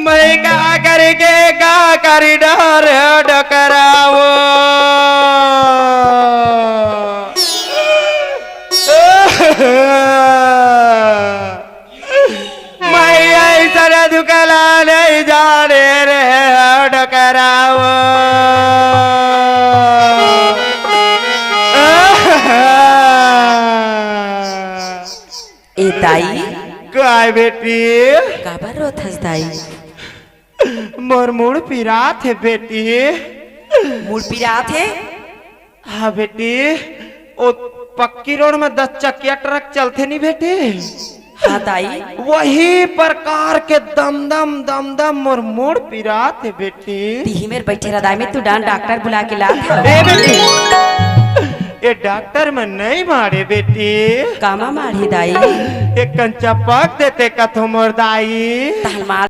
मैं का करके का करी डर डकराओ मैं ऐसा दुकला नहीं जाने रे डकराओ ए ताई काय बेटी काबर रोथस ताई मोर मुड़ पिरा थे बेटी मूड पिरा थे। हाँ बेटी ओ पक्की रोड में 10 चक्किया ट्रक चलते नहीं बेटी हाँ ताई वही प्रकार के दम दम दम दम मोर मुड़ पिरा थे बेटी तीही मेर बैठे रदाई में तू डान डॉक्टर बुला के ला ए बेटी ये डॉक्टर में नहीं मारे बेटी कामा मारी दाई एक कंचा पक देते कथो मोर दाई तहल मार